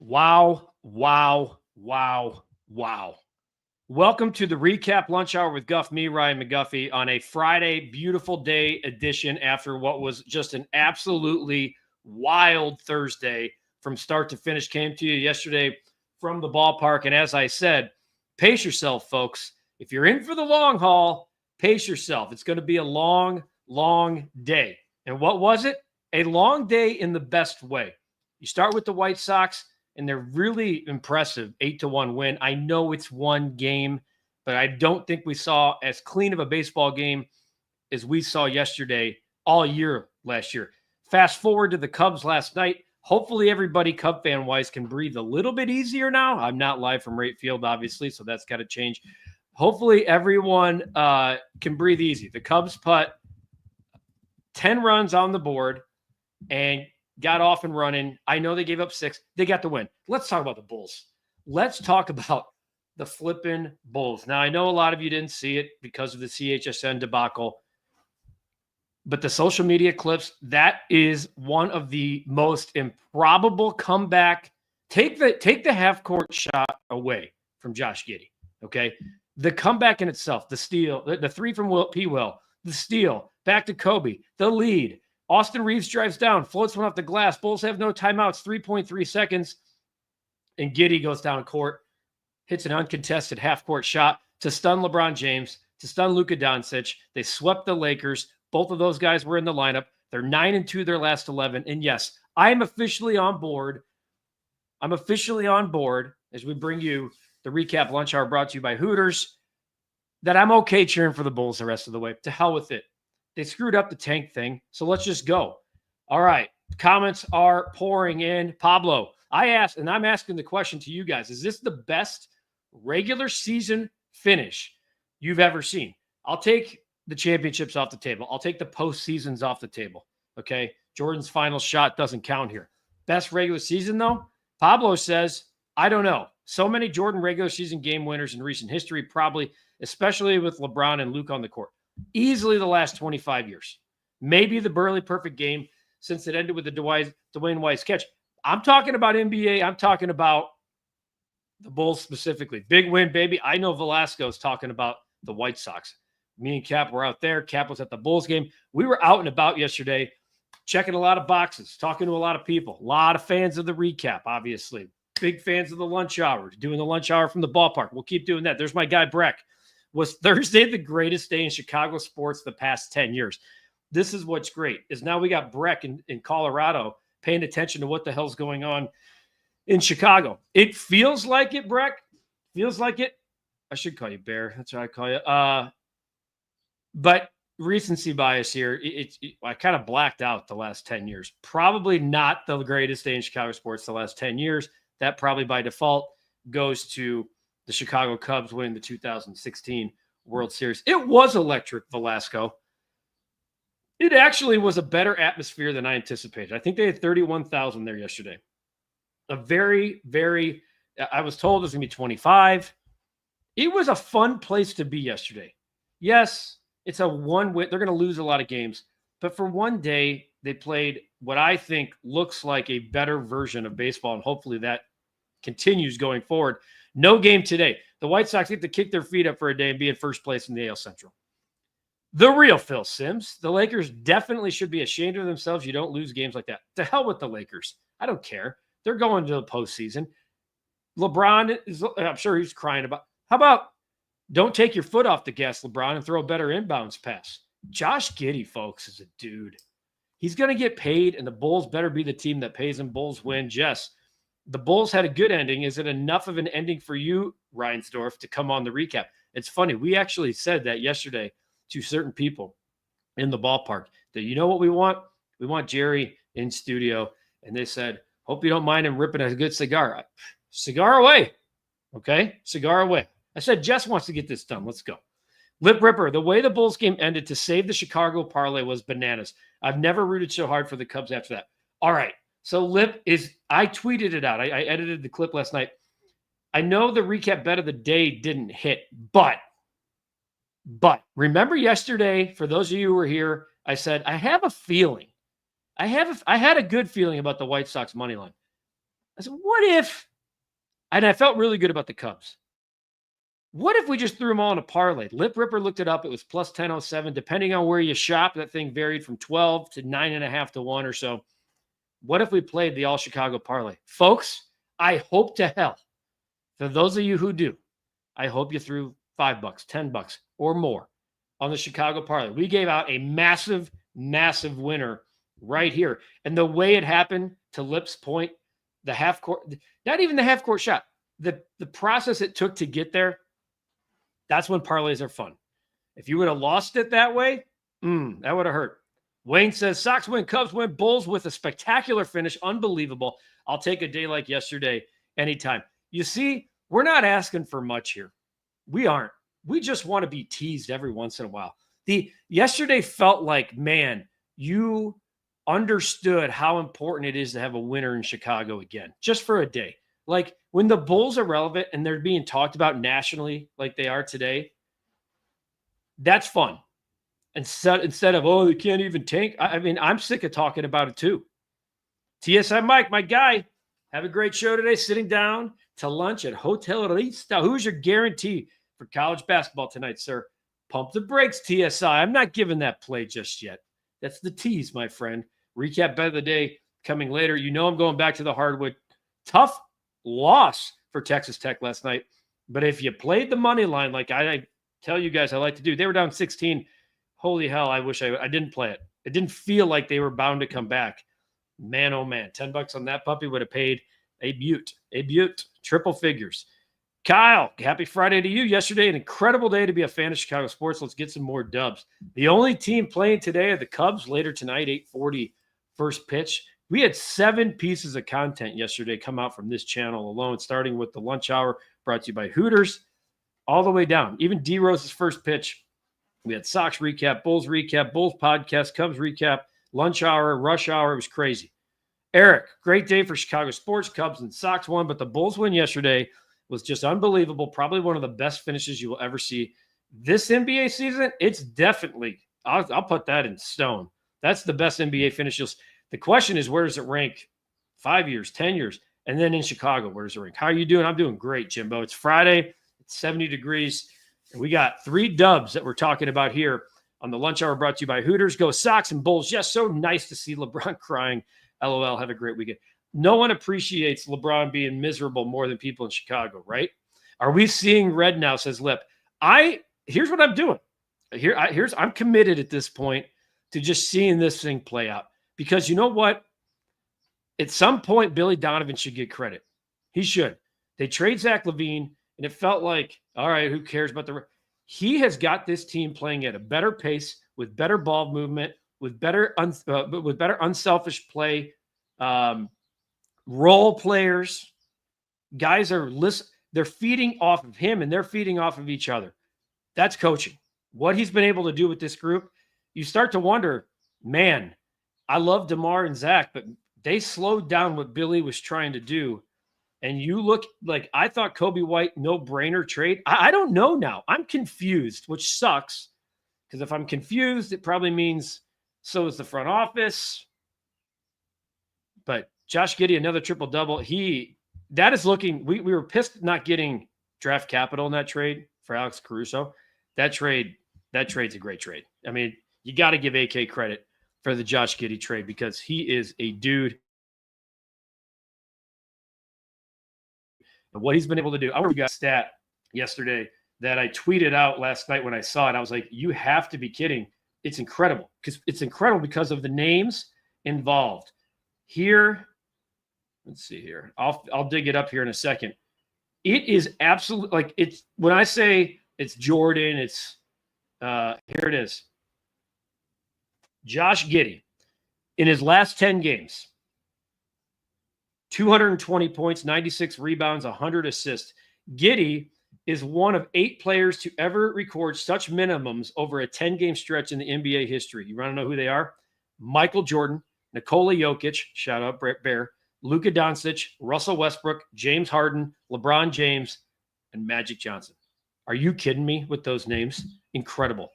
Wow, wow, wow, wow. Welcome to the Recap Lunch Hour with Guff, me, Ryan McGuffey, on a Friday, beautiful day edition after what was just an absolutely wild Thursday from start to finish. Came to you yesterday from the ballpark. And as I said, pace yourself, folks. If you're in for the long haul, pace yourself. It's going to be a long, long day. And what was it? A long day in the best way. You start with the White Sox, and they're really impressive 8-1 win. I know it's one game, but I don't think we saw as clean of a baseball game as we saw yesterday all year last year. Fast forward to the Cubs last night. Hopefully everybody Cub fan wise can breathe a little bit easier now. I'm not live from right field, obviously, so that's got to change. Hopefully everyone can breathe easy. The Cubs put 10 runs on the board and got off and running. I know they gave up 6. They got the win. Let's talk about the Bulls. Let's talk about the flipping Bulls. Now, I know a lot of you didn't see it because of the CHSN debacle, but the social media clips, that is one of the most improbable comeback. Take the half-court shot away from Josh Giddey, okay? The comeback in itself, the steal, the three from P-Will, the steal, back to Kobe, the lead. Austin Reeves drives down, floats one off the glass. Bulls have no timeouts, 3.3 seconds. And Giddey goes down court, hits an uncontested half-court shot to stun LeBron James, to stun Luka Doncic. They swept the Lakers. Both of those guys were in the lineup. They're 9-2 their last 11. And yes, I am officially on board. I'm officially on board as we bring you the Recap Lunch Hour brought to you by Hooters, that I'm okay cheering for the Bulls the rest of the way. To hell with it. They screwed up the tank thing, so let's just go. All right, comments are pouring in. Pablo, I asked, and I'm asking the question to you guys, is this the best regular season finish you've ever seen? I'll take the championships off the table. I'll take the postseasons off the table, okay? Jordan's final shot doesn't count here. Best regular season, though? Pablo says, I don't know. So many Jordan regular season game winners in recent history, probably, especially with LeBron and Luke on the court. Easily the last 25 years. Maybe the Burley perfect game since it ended with the Dwayne Weiss catch. I'm talking about NBA. I'm talking about the Bulls specifically. Big win, baby. I know Velasco's talking about the White Sox. Me and Cap were out there. Cap was at the Bulls game. We were out and about yesterday, checking a lot of boxes, talking to a lot of people. A lot of fans of the recap, obviously. Big fans of the lunch hour, doing the lunch hour from the ballpark. We'll keep doing that. There's my guy, Breck. Was Thursday the greatest day in Chicago sports the past 10 years? This is what's great, is now we got Breck in Colorado paying attention to what the hell's going on in Chicago. It feels like it, Breck. Feels like it. I should call you Bear. That's what I call you. But recency bias here. I kind of blacked out the last 10 years. Probably not the greatest day in Chicago sports the last 10 years. That probably by default goes to the Chicago Cubs winning the 2016 World Series. It was electric, Velasco. It actually was a better atmosphere than I anticipated. I think they had 31,000 there yesterday. A very, very, I was told it was going to be 25. It was a fun place to be yesterday. Yes, it's a one-win. They're going to lose a lot of games. But for one day, they played what I think looks like a better version of baseball, and hopefully that continues going forward. No game today. The White Sox get to kick their feet up for a day and be in first place in the AL Central. The real Phil Simms. The Lakers definitely should be ashamed of themselves. You don't lose games like that. To hell with the Lakers. I don't care. They're going to the postseason. LeBron, I'm sure he's crying about, how about don't take your foot off the gas, LeBron, and throw a better inbounds pass? Josh Giddey, folks, is a dude. He's going to get paid, and the Bulls better be the team that pays him. Bulls win. Jess, the Bulls had a good ending. Is it enough of an ending for you, Reinsdorf, to come on the recap? It's funny. We actually said that yesterday to certain people in the ballpark that, you know what we want? We want Jerry in studio. And they said, hope you don't mind him ripping a good cigar. Cigar away. Okay? Cigar away. I said, Jess wants to get this done. Let's go. Lip Ripper, the way the Bulls game ended to save the Chicago parlay was bananas. I've never rooted so hard for the Cubs after that. All right. So Lip I tweeted it out. I edited the clip last night. I know the recap bet of the day didn't hit, but remember yesterday, for those of you who were here, I said, I have a feeling. I had a good feeling about the White Sox money line. I said, what if, and I felt really good about the Cubs. What if we just threw them all in a parlay? Lip Ripper looked it up. It was plus 1007. Depending on where you shop, that thing varied from 12 to 9.5 to 1 or so. What if we played the all Chicago parlay? Folks, I hope to hell, for those of you who do, I hope you threw $5, $10 or more on the Chicago parlay. We gave out a massive, massive winner right here. And the way it happened, to Lip's point, the half court, not even the half court shot, the process it took to get there, that's when parlays are fun. If you would have lost it that way, that would have hurt. Wayne says, Sox win, Cubs win, Bulls with a spectacular finish. Unbelievable. I'll take a day like yesterday anytime. You see, we're not asking for much here. We aren't. We just want to be teased every once in a while. Yesterday felt like, man, you understood how important it is to have a winner in Chicago again, just for a day. Like when the Bulls are relevant and they're being talked about nationally like they are today, that's fun. Instead of, oh, they can't even tank. I mean, I'm sick of talking about it too. TSI Mike, my guy, have a great show today. Sitting down to lunch at Hotel Rista. Who's your guarantee for college basketball tonight, sir? Pump the brakes, TSI. I'm not giving that play just yet. That's the tease, my friend. Recap bet of the day coming later. You know I'm going back to the hardwood. Tough loss for Texas Tech last night. But if you played the money line like I tell you guys I like to do, they were down 16. Holy hell, I wish I didn't play it. It didn't feel like they were bound to come back. Man, oh man, $10 on that puppy would have paid a butte, triple figures. Kyle, happy Friday to you. Yesterday, an incredible day to be a fan of Chicago sports. Let's get some more dubs. The only team playing today are the Cubs. Later tonight, 8:40 first pitch. We had 7 pieces of content yesterday come out from this channel alone, starting with the lunch hour brought to you by Hooters, all the way down. Even D-Rose's first pitch. We had Sox recap, Bulls podcast, Cubs recap, lunch hour, rush hour. It was crazy. Eric, great day for Chicago sports. Cubs and Sox won, but the Bulls win yesterday was just unbelievable. Probably one of the best finishes you will ever see this NBA season. It's definitely, I'll put that in stone. That's the best NBA finish. The question is, where does it rank 5 years, 10 years? And then in Chicago, where does it rank? How are you doing? I'm doing great, Jimbo. It's Friday. It's 70 degrees. And we got 3 dubs that we're talking about here on the lunch hour brought to you by Hooters. Go Sox and Bulls. Yes, so nice to see LeBron crying. LOL. Have a great weekend. No one appreciates LeBron being miserable more than people in Chicago, right? Are we seeing red now, says Lip. Here's what I'm doing. I'm committed at this point to just seeing this thing play out. Because you know what? At some point, Billy Donovan should get credit. He should. They trade Zach LaVine, and it felt like, all right, who cares about he has got this team playing at a better pace, with better ball movement, with better unselfish play, role players. Guys they're feeding off of him, and they're feeding off of each other. That's coaching. What he's been able to do with this group, you start to wonder, man, I love DeMar and Zach, but they slowed down what Billy was trying to do. And you look like, I thought Kobe White, no-brainer trade. I don't know now. I'm confused, which sucks. Because if I'm confused, it probably means so is the front office. But Josh Giddey, another triple-double. That is looking, we were pissed not getting draft capital in that trade for Alex Caruso. That trade's a great trade. I mean, you got to give AK credit for the Josh Giddey trade because he is a dude. And what he's been able to do. I remember you got a stat yesterday that I tweeted out last night when I saw it. I was like, you have to be kidding. It's incredible. It's incredible because of the names involved. Here, let's see here. I'll dig it up here in a second. It is absolutely like it's when I say it's Jordan, it's here it is. Josh Giddey, in his last 10 games, 220 points, 96 rebounds, 100 assists. Giddey is one of 8 players to ever record such minimums over a 10-game stretch in the NBA history. You want to know who they are? Michael Jordan, Nikola Jokic, shout out Brett Bear, Luka Doncic, Russell Westbrook, James Harden, LeBron James, and Magic Johnson. Are you kidding me with those names? Incredible.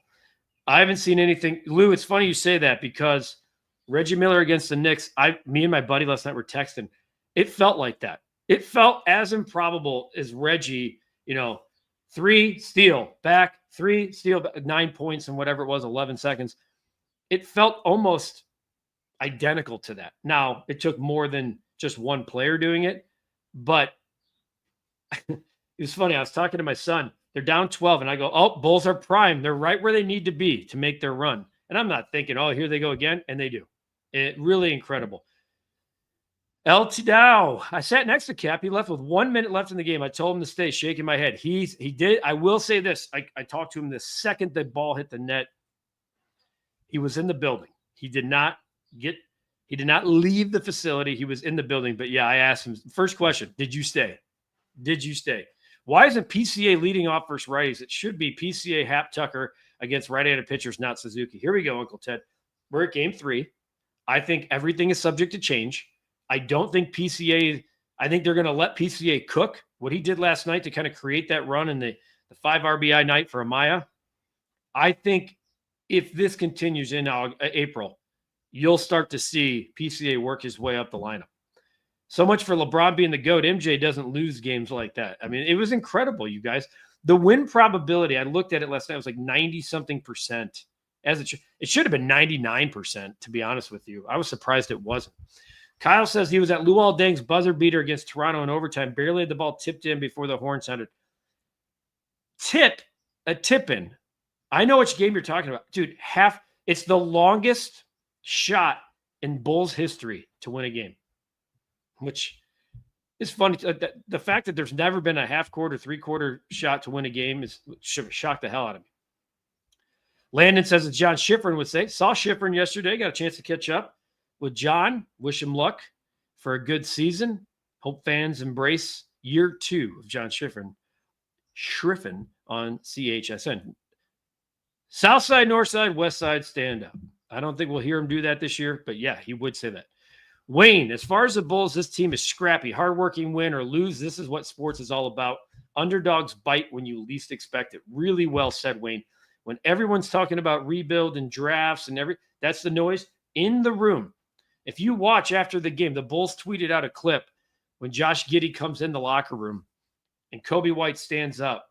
I haven't seen anything. Lou, it's funny you say that because Reggie Miller against the Knicks, me and my buddy last night were texting, It felt like that. It felt as improbable as Reggie, 3 steal back, 3 steal back, 9 points and whatever it was, 11 seconds. It felt almost identical to that. Now, it took more than just one player doing it, but it was funny. I was talking to my son. They're down 12, and I go, oh, Bulls are prime. They're right where they need to be to make their run. And I'm not thinking, oh, here they go again, and they do. It really incredible. LT Dow. I sat next to Cap. He left with 1 minute left in the game. I told him to stay, shaking my head. He did. I will say this. I talked to him the second the ball hit the net. He was in the building. He did not leave the facility. He was in the building. But yeah, I asked him, first question, did you stay? Did you stay? Why isn't PCA leading off versus righties? It should be PCA Hap Tucker against right-handed pitchers, not Suzuki. Here we go, Uncle Ted. We're at game 3. I think everything is subject to change. I don't think PCA – I think they're going to let PCA cook. What he did last night to kind of create that run in the 5 RBI night for Amaya, I think if this continues in April, you'll start to see PCA work his way up the lineup. So much for LeBron being the GOAT. MJ doesn't lose games like that. I mean, it was incredible, you guys. The win probability, I looked at it last night, it was like 90-something%. It should have been 99%, to be honest with you. I was surprised it wasn't. Kyle says he was at Luol Deng's buzzer beater against Toronto in overtime. Barely had the ball tipped in before the horn sounded. A tip-in. I know which game you're talking about. Dude, it's the longest shot in Bulls history to win a game, which is funny. The fact that there's never been a half-court or three-quarter shot to win a game should shock the hell out of me. Landon says, as John Schifrin would say, saw Schifrin yesterday, got a chance to catch up with John. Wish him luck for a good season. Hope fans embrace year 2 of John Schifrin on CHSN. South side, north side, west side, stand up. I don't think we'll hear him do that this year, but yeah, he would say that. Wayne, as far as the Bulls, this team is scrappy. Hardworking, win or lose. This is what sports is all about. Underdogs bite when you least expect it. Really well said, Wayne. When everyone's talking about rebuild and drafts and that's the noise in the room. If you watch after the game, the Bulls tweeted out a clip when Josh Giddey comes in the locker room and Kobe White stands up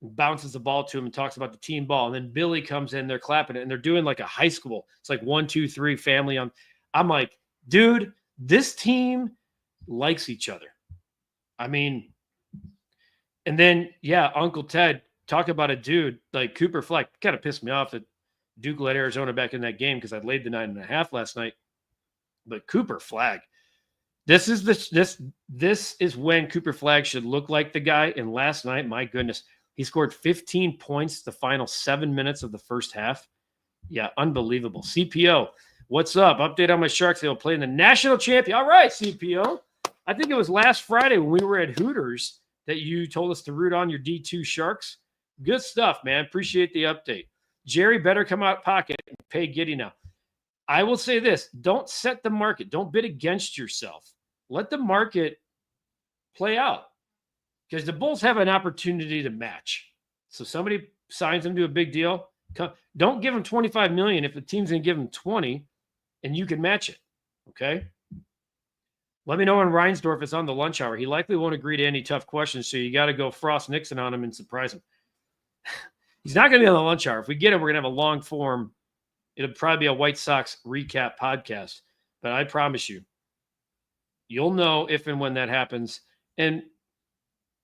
and bounces the ball to him and talks about the team ball. And then Billy comes in, they're clapping it, and they're doing like a high school. It's like 1, 2, 3 family. I'm like, dude, this team likes each other. I mean, and then, yeah, Uncle Ted, talk about a dude like Cooper Flag. Kind of pissed me off that Duke led Arizona back in that game because I laid the 9.5 last night. But Cooper Flag, this is when Cooper Flag should look like the guy. And last night, my goodness, he scored 15 points the final 7 minutes of the first half. Yeah, unbelievable. CPO, what's up? Update on my Sharks. They'll play in the national champion. All right, CPO. I think it was last Friday when we were at Hooters that you told us to root on your D2 Sharks. Good stuff, man. Appreciate the update. Jerry better come out pocket and pay Giddey now. I will say this. Don't set the market. Don't bid against yourself. Let the market play out because the Bulls have an opportunity to match. So somebody signs them to a big deal. Don't give them $25 million if the team's going to give them 20 and you can match it. Okay. Let me know when Reinsdorf is on the lunch hour. He likely won't agree to any tough questions. So you got to go Frost Nixon on him and surprise him. He's not going to be on the lunch hour. If we get him, we're going to have a long form. It'll probably be a White Sox recap podcast. But I promise you, you'll know if and when that happens. And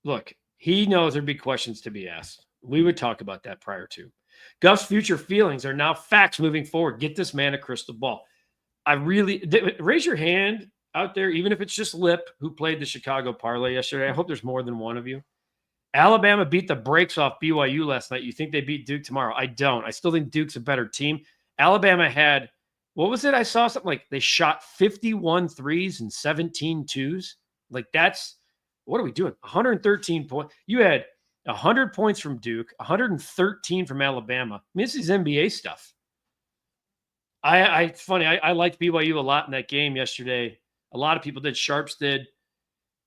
look, he knows there'd be questions to be asked. We would talk about that prior to. Guff's future feelings are now facts moving forward. Get this man a crystal ball. Raise your hand out there, even if it's just Lip, who played the Chicago Parlay yesterday. I hope there's more than one of you. Alabama beat the brakes off BYU last night. You think they beat Duke tomorrow? I don't. I still think Duke's a better team. Alabama had, what was it? I saw something like they shot 51 threes and 17 twos. Like that's, what are we doing? 113 points. You had 100 points from Duke, 113 from Alabama. I mean, this is NBA stuff. It's funny. I liked BYU a lot in that game yesterday. A lot of people did. Sharps did.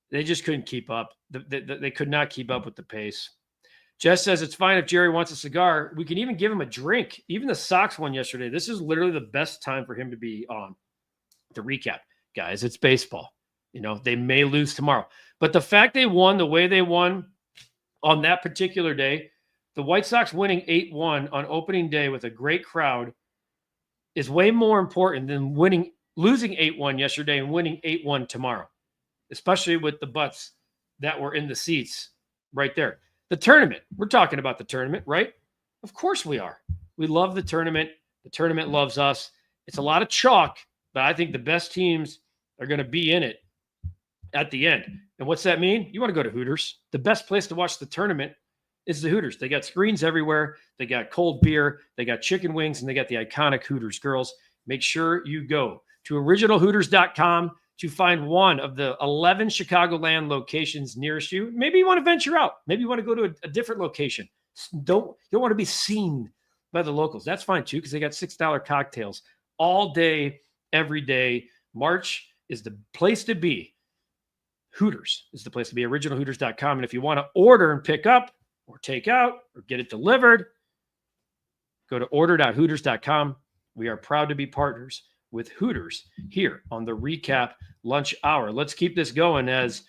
They just couldn't keep up. They could not keep up with the pace. Jess says it's fine if Jerry wants a cigar. We can even give him a drink. Even the Sox one yesterday. This is literally the best time for him to be on. The recap, guys, it's baseball. They may lose tomorrow. But the fact they won the way they won on that particular day, the White Sox winning 8-1 on opening day with a great crowd is way more important than losing 8-1 yesterday and winning 8-1 tomorrow, especially with the butts that were in the seats right there. The tournament, we're talking about the tournament, right? Of course we are. We love the tournament. The tournament loves us. It's a lot of chalk, but I think the best teams are going to be in it at the end. And what's that mean? You want to go to Hooters. The best place to watch the tournament is the Hooters. They got screens everywhere. They got cold beer. They got chicken wings, and they got the iconic Hooters. Girls, make sure you go to originalhooters.com to find one of the 11 Chicagoland locations nearest you. Maybe you want to venture out. Maybe you want to go to a different location. You don't want to be seen by the locals. That's fine too, because they got $6 cocktails all day, every day. March is the place to be. Hooters is the place to be, originalhooters.com. And if you want to order and pick up or take out or get it delivered, go to order.hooters.com. We are proud to be partners with Hooters here on the Recap Lunch Hour. Let's keep this going, as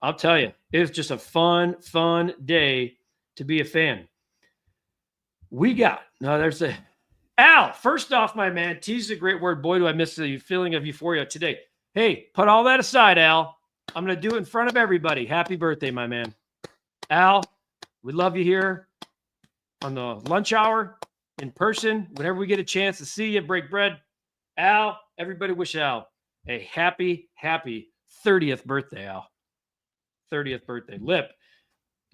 I'll tell you, it was just a fun day to be a fan. There's Al. First off, my man, tease is a great word. Boy, do I miss the feeling of euphoria today. Hey, put all that aside, Al. I'm going to do it in front of everybody. Happy birthday, my man. Al, we love you here on the lunch hour in person. Whenever we get a chance to see you, break bread. Al, everybody wish Al a happy 30th birthday, Al. 30th birthday.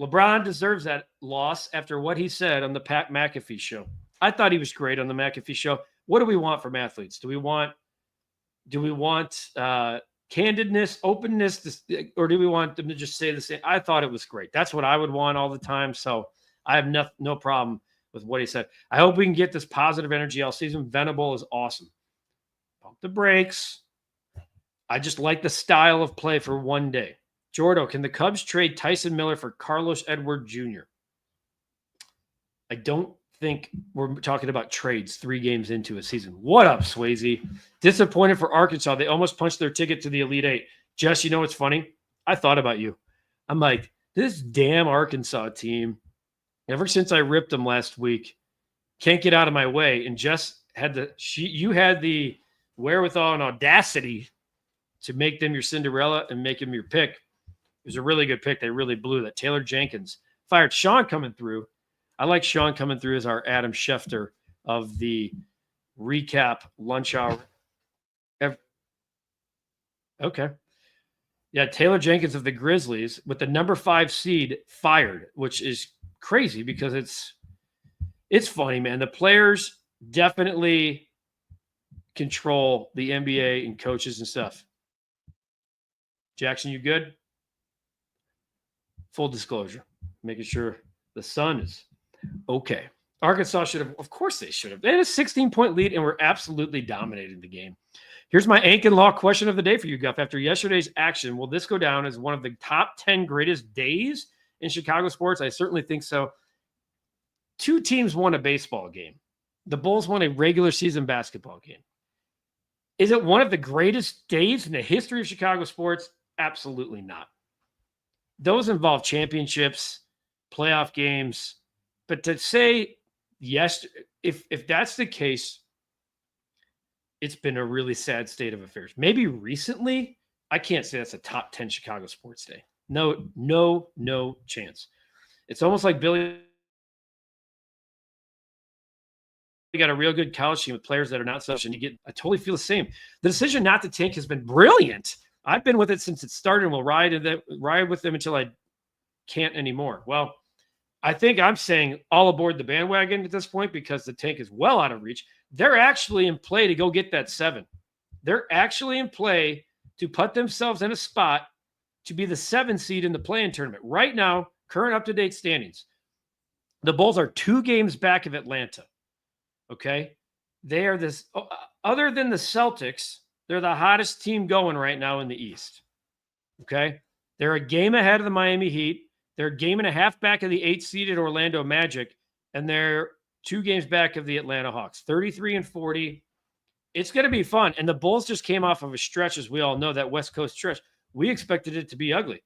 LeBron deserves that loss after what he said on the Pat McAfee show. I thought he was great on the McAfee show. What do we want from athletes? Do we want candidness, openness, or do we want them to just say the same? I thought it was great. That's what I would want all the time. So I have no problem with what he said. I hope we can get this positive energy all season. Venable is awesome. Pump the brakes. I just like the style of play for one day. Jordo, can the Cubs trade Tyson Miller for Carlos Edward Jr.? I don't think we're talking about trades 3 games into a season. What up, Swayze? Disappointed for Arkansas. They almost punched their ticket to the Elite Eight. Jess, you know what's funny? I thought about you. I'm like, this damn Arkansas team, ever since I ripped them last week, can't get out of my way. And Jess you had the wherewithal and audacity to make them your Cinderella and make them your pick. It was a really good pick. They really blew that. Taylor Jenkins fired Sean coming through. I like Sean coming through as our Adam Schefter of the Recap Lunch Hour. Okay. Yeah, Taylor Jenkins of the Grizzlies with the number 5 seed fired, which is crazy because it's funny, man. The players definitely control the NBA and coaches and stuff. Jackson, you good? Full disclosure, making sure the sun is okay. Arkansas should have, of course they should have. They had a 16-point lead and were absolutely dominating the game. Here's my Ankin Law question of the day for you, Guff. After yesterday's action, will this go down as one of the top 10 greatest days in Chicago sports? I certainly think so. 2 teams won a baseball game. The Bulls won a regular season basketball game. Is it one of the greatest days in the history of Chicago sports? Absolutely not. Those involve championships, playoff games. But to say yes, if that's the case, it's been a really sad state of affairs. Maybe recently, I can't say that's a top 10 Chicago sports day. No chance. It's almost like Billy got a real good college team with players that are not such, and I totally feel the same. The decision not to tank has been brilliant. I've been with it since it started, and will ride with them until I can't anymore. Well, I think I'm saying all aboard the bandwagon at this point because the tank is well out of reach. They're actually in play to go get that 7. They're actually in play to put themselves in a spot to be the 7 seed in the play-in tournament. Right now, current up-to-date standings, the Bulls are 2 games back of Atlanta. Okay? They are this, other than the Celtics, they're the hottest team going right now in the East. Okay? They're a game ahead of the Miami Heat. They're a game and a half back of the 8-seeded Orlando Magic, and they're 2 games back of the Atlanta Hawks, 33-40. It's going to be fun. And the Bulls just came off of a stretch, as we all know, that West Coast stretch. We expected it to be ugly.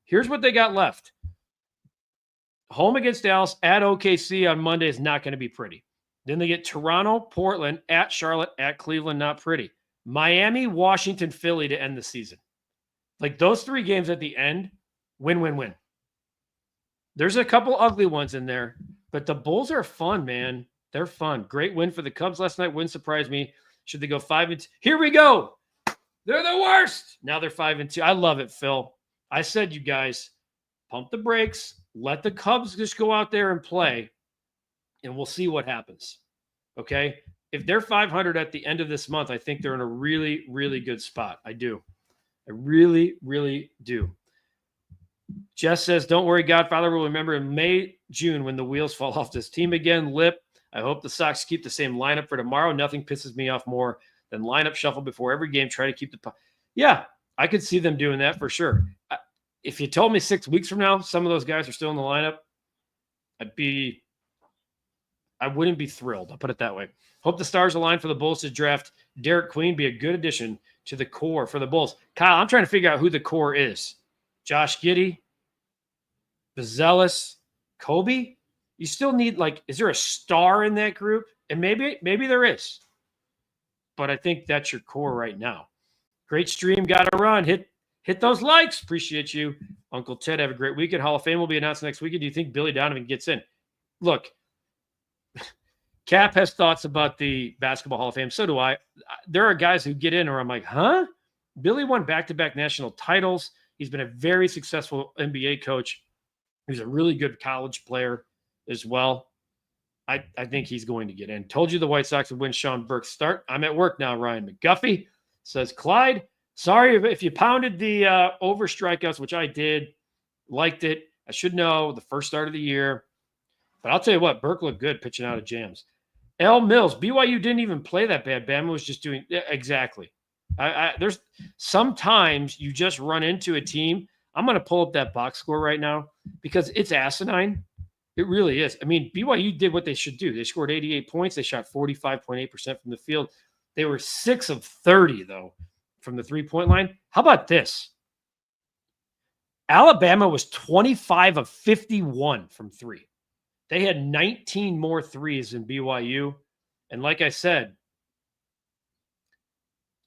Here's what they got left. Home against Dallas, at OKC on Monday is not going to be pretty. Then they get Toronto, Portland, at Charlotte, at Cleveland, not pretty. Miami, Washington, Philly to end the season. Like those 3 games at the end, win, win, win. There's a couple ugly ones in there, but the Bulls are fun, man. They're fun. Great win for the Cubs last night. Win surprised me. Should they go 5-2? Here we go. They're the worst. Now they're 5-2. I love it, Phil. I said, you guys, pump the brakes. Let the Cubs just go out there and play, and we'll see what happens. Okay? If they're 500 at the end of this month, I think they're in a really, really good spot. I do. I really, really do. Jess says, don't worry, Godfather will remember in May, June when the wheels fall off this team again. Lip, I hope the Sox keep the same lineup for tomorrow. Nothing pisses me off more than lineup shuffle before every game. Try to keep the – yeah, I could see them doing that for sure. If you told me 6 weeks from now some of those guys are still in the lineup, I wouldn't be thrilled. I'll put it that way. Hope the stars align for the Bulls to draft Derek Queen, be a good addition to the core for the Bulls. Kyle, I'm trying to figure out who the core is. Josh Giddey, Vazelis, Kobe. You still need is there a star in that group? And maybe there is. But I think that's your core right now. Great stream, got to run. Hit those likes. Appreciate you. Uncle Ted, have a great weekend. Hall of Fame will be announced next weekend. Do you think Billy Donovan gets in? Look, Cap has thoughts about the Basketball Hall of Fame. So do I. There are guys who get in or I'm like, huh? Billy won back-to-back national titles. He's been a very successful NBA coach. He's a really good college player as well. I think he's going to get in. Told you the White Sox would win Sean Burke's start. I'm at work now, Ryan McGuffey says, Clyde, sorry if you pounded the over strikeouts, which I did. Liked it. I should know the first start of the year. But I'll tell you what, Burke looked good pitching out of jams. L. Mills, BYU didn't even play that bad. Bama was just doing – exactly. There's sometimes you just run into a team. I'm going to pull up that box score right now because it's asinine. It really is. I mean, BYU did what they should do. They scored 88 points. They shot 45.8% from the field. They were 6 of 30, though, from the three-point line. How about this? Alabama was 25 of 51 from three. They had 19 more threes than BYU. And like I said,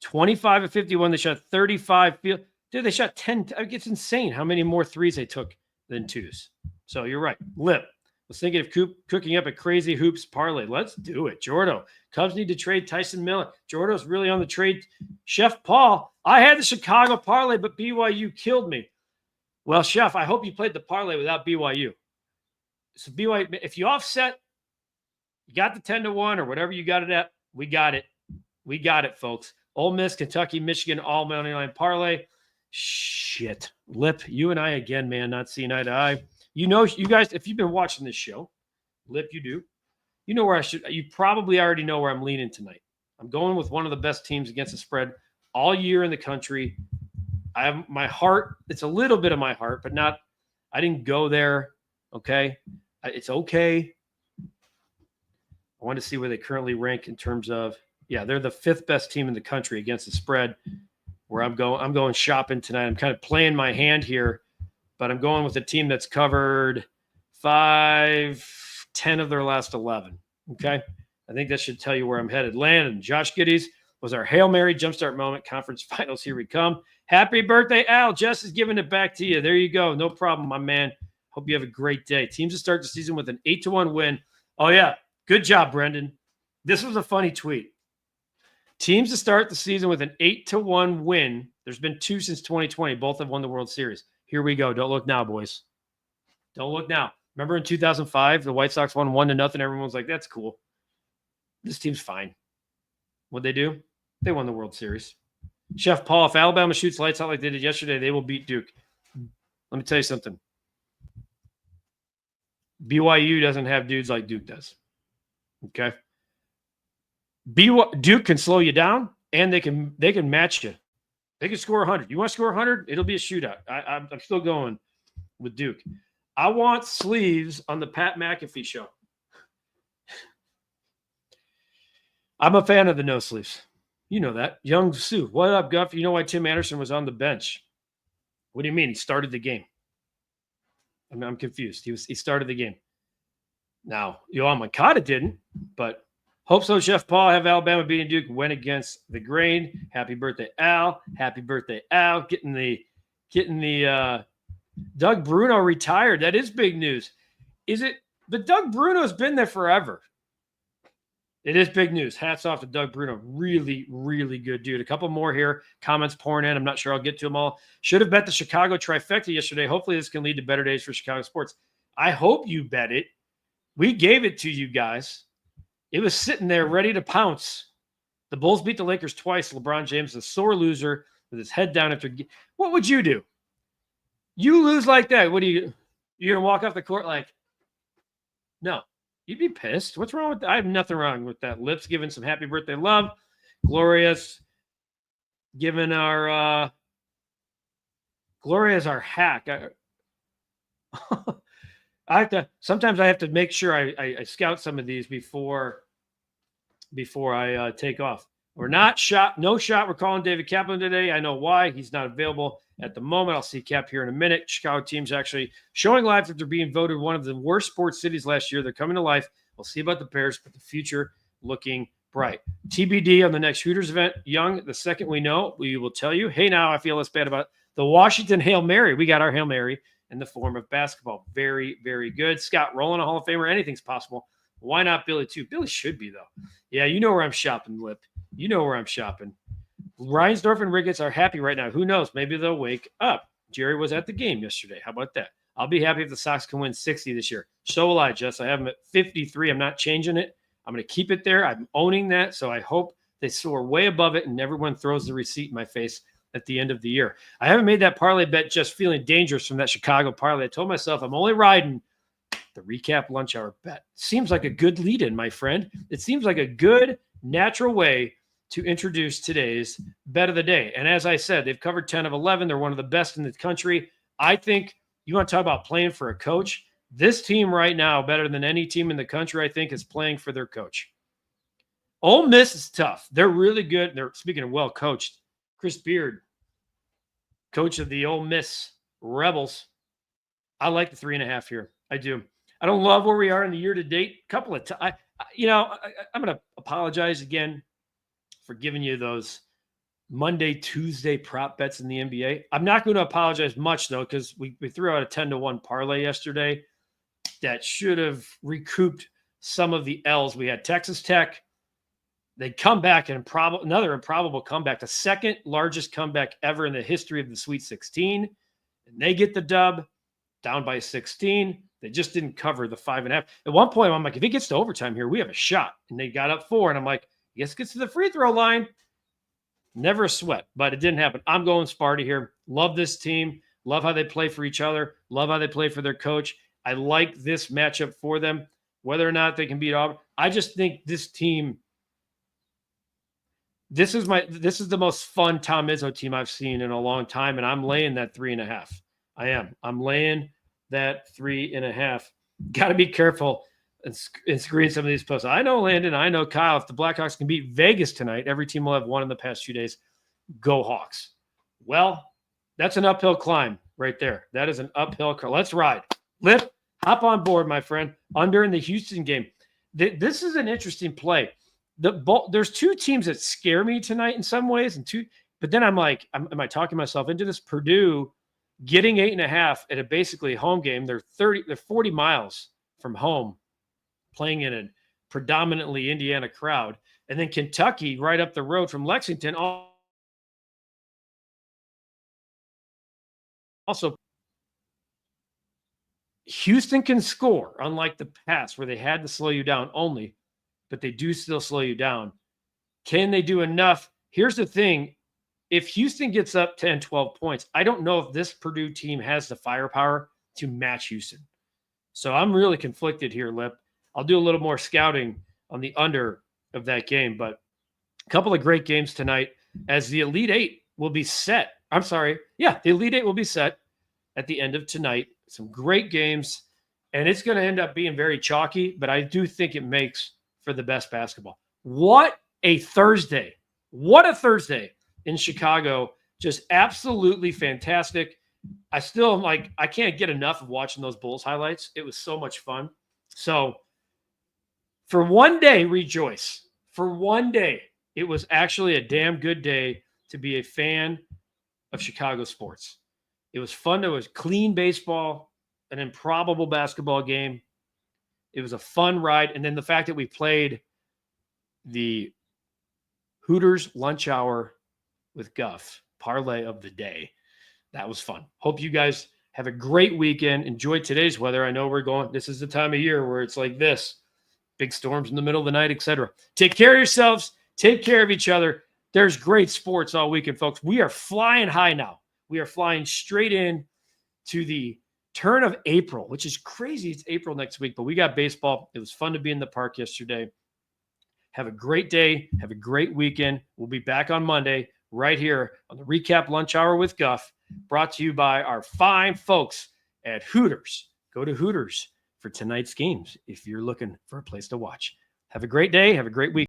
25 of 51, they shot 35 field. Dude, they shot 10. It's insane how many more threes they took than twos. So you're right. Lip was thinking of cooking up a crazy hoops parlay. Let's do it. Jordo. Cubs need to trade Tyson Miller. Jordo's really on the trade. Chef Paul, I had the Chicago parlay, but BYU killed me. Well, Chef, I hope you played the parlay without BYU. So BYU, if you offset, you got the 10-1 or whatever you got it at, we got it. We got it, folks. Ole Miss, Kentucky, Michigan, all money line parlay. Shit. Lip, you and I again, man, not seeing eye to eye. You know, you guys, if you've been watching this show, Lip, you do. You know where you probably already know where I'm leaning tonight. I'm going with one of the best teams against the spread all year in the country. I have my heart. It's a little bit of my heart, but not, I didn't go there. Okay. It's okay. I want to see where they currently rank in terms of, yeah, they're the 5th best team in the country against the spread. Where I'm going shopping tonight. I'm kind of playing my hand here, but I'm going with a team that's covered 5-10 of their last 11. Okay. I think that should tell you where I'm headed. Landon, Josh Giddey's was our Hail Mary jumpstart moment. Conference finals. Here we come. Happy birthday, Al. Jess is giving it back to you. There you go. No problem, my man. Hope you have a great day. Teams to start the season with an 8-1 win. Oh, yeah. Good job, Brendan. This was a funny tweet. Teams to start the season with an 8-1 win. There's been 2 since 2020. Both have won the World Series. Here we go. Don't look now, boys. Don't look now. Remember in 2005, the White Sox won 1-0. Everyone was like, that's cool. This team's fine. What'd they do? They won the World Series. Chef Paul, if Alabama shoots lights out like they did yesterday, they will beat Duke. Let me tell you something. BYU doesn't have dudes like Duke does. Okay? Duke can slow you down, and they can match you. They can score 100. You want to score 100? It'll be a shootout. I'm still going with Duke. I want sleeves on the Pat McAfee show. I'm a fan of the no sleeves. You know that. Young Sue. What up, Guff? You know why Tim Anderson was on the bench. What do you mean? He started the game. I'm confused. He started the game. Now, Yohan Moncada didn't, but hope so, Chef Paul. Have Alabama beating Duke. Went against the grain. Happy birthday, Al. Happy birthday, Al. Getting the Doug Bruno retired. That is big news. Is it? But Doug Bruno's been there forever. It is big news. Hats off to Doug Bruno. Really, really good dude. A couple more here. Comments pouring in. I'm not sure I'll get to them all. Should have bet the Chicago trifecta yesterday. Hopefully this can lead to better days for Chicago sports. I hope you bet it. We gave it to you guys. It was sitting there ready to pounce. The Bulls beat the Lakers twice. LeBron James, a sore loser with his head down after. What would you do? You lose like that. What do you going to walk off the court like, no. You'd be pissed. What's wrong with that? I have nothing wrong with that. Lips giving some happy birthday love. Gloria's giving our Gloria's our hack. Sometimes I have to make sure I scout some of these before I take off. We're not shot, no shot. We're calling David Kaplan today. I know why. He's not available at the moment. I'll see Cap here in a minute. Chicago team's actually showing life that they're being voted one of the worst sports cities last year. They're coming to life. We'll see about the Bears, but the future looking bright. TBD on the next Hooters event. Young, the second we know, we will tell you. Hey, now I feel less bad about the Washington Hail Mary. We got our Hail Mary in the form of basketball. Very, very good. Scott Rowland, a Hall of Famer. Anything's possible. Why not Billy too? Billy should be, though. Yeah, you know where I'm shopping, Lip. You know where I'm shopping. Reinsdorf and Ricketts are happy right now. Who knows? Maybe they'll wake up. Jerry was at the game yesterday. How about that? I'll be happy if the Sox can win 60 this year. So will I, Jess. I have them at 53. I'm not changing it. I'm going to keep it there. I'm owning that. So I hope they soar way above it and everyone throws the receipt in my face at the end of the year. I haven't made that parlay bet just feeling dangerous from that Chicago parlay. I told myself I'm only riding the recap lunch hour bet. Seems like a good lead-in, my friend. It seems like a good, natural way to introduce today's bet of the day. And as I said, they've covered 10 of 11. They're one of the best in the country. I think you want to talk about playing for a coach. This team right now, better than any team in the country, I think, is playing for their coach. Ole Miss is tough. They're really good. They're, speaking of well coached, Chris Beard, coach of the Ole Miss Rebels. I like the 3.5 here. I do. I don't love where we are in the year to date. Couple of times, I'm going to apologize again for giving you those Monday, Tuesday prop bets in the NBA. I'm not going to apologize much, though, because we threw out a 10-1 parlay yesterday that should have recouped some of the L's. We had Texas Tech. They come back, another improbable comeback, the second largest comeback ever in the history of the Sweet 16. And they get the dub, down by 16. They just didn't cover the 5.5. At one point, I'm like, if it gets to overtime here, we have a shot. And they got up 4, and I'm like, I guess it gets to the free throw line. Never a sweat, but it didn't happen. I'm going Sparty here. Love this team. Love how they play for each other. Love how they play for their coach. I like this matchup for them. Whether or not they can beat Auburn, I just think this team, this is the most fun Tom Izzo team I've seen in a long time, and I'm laying that 3.5. I am. I'm laying that 3.5. Got to be careful and screen some of these posts. I know, Landon. I know, Kyle. If the Blackhawks can beat Vegas tonight, every team will have won in the past few days. Go Hawks. Well, that's an uphill climb right there. That is an uphill climb. Let's ride. Lip, hop on board, my friend. Under in the Houston game. This is an interesting play. There's two teams that scare me tonight in some ways, but then I'm like, am I talking myself into this? Purdue getting 8.5 at a basically home game. They're 40 miles from home, playing in a predominantly Indiana crowd. And then Kentucky right up the road from Lexington. Also, Houston can score, unlike the past where they had to slow you down only, but they do still slow you down. Can they do enough? Here's the thing. If Houston gets up 10, 12 points, I don't know if this Purdue team has the firepower to match Houston. So I'm really conflicted here, Lip. I'll do a little more scouting on the under of that game, but a couple of great games tonight as the Elite Eight will be set. I'm sorry. Yeah, the Elite Eight will be set at the end of tonight. Some great games, and it's going to end up being very chalky, but I do think it makes for the best basketball. What a Thursday. What a Thursday in Chicago. Just absolutely fantastic. I still am like, I can't get enough of watching those Bulls highlights. It was so much fun. So for one day, rejoice. For one day, it was actually a damn good day to be a fan of Chicago sports. It was fun. It was clean baseball, an improbable basketball game. It was a fun ride. And then the fact that we played the Hooters lunch hour with Guff, parlay of the day. That was fun. Hope you guys have a great weekend. Enjoy today's weather. I know this is the time of year where it's like this. Big storms in the middle of the night, etc. Take care of yourselves. Take care of each other. There's great sports all weekend, folks. We are flying high now. We are flying straight in to the turn of April, which is crazy. It's April next week, but we got baseball. It was fun to be in the park yesterday. Have a great day. Have a great weekend. We'll be back on Monday right here on the Recap Lunch Hour with Guff, brought to you by our fine folks at Hooters. Go to Hooters for tonight's games if you're looking for a place to watch. Have a great day. Have a great week.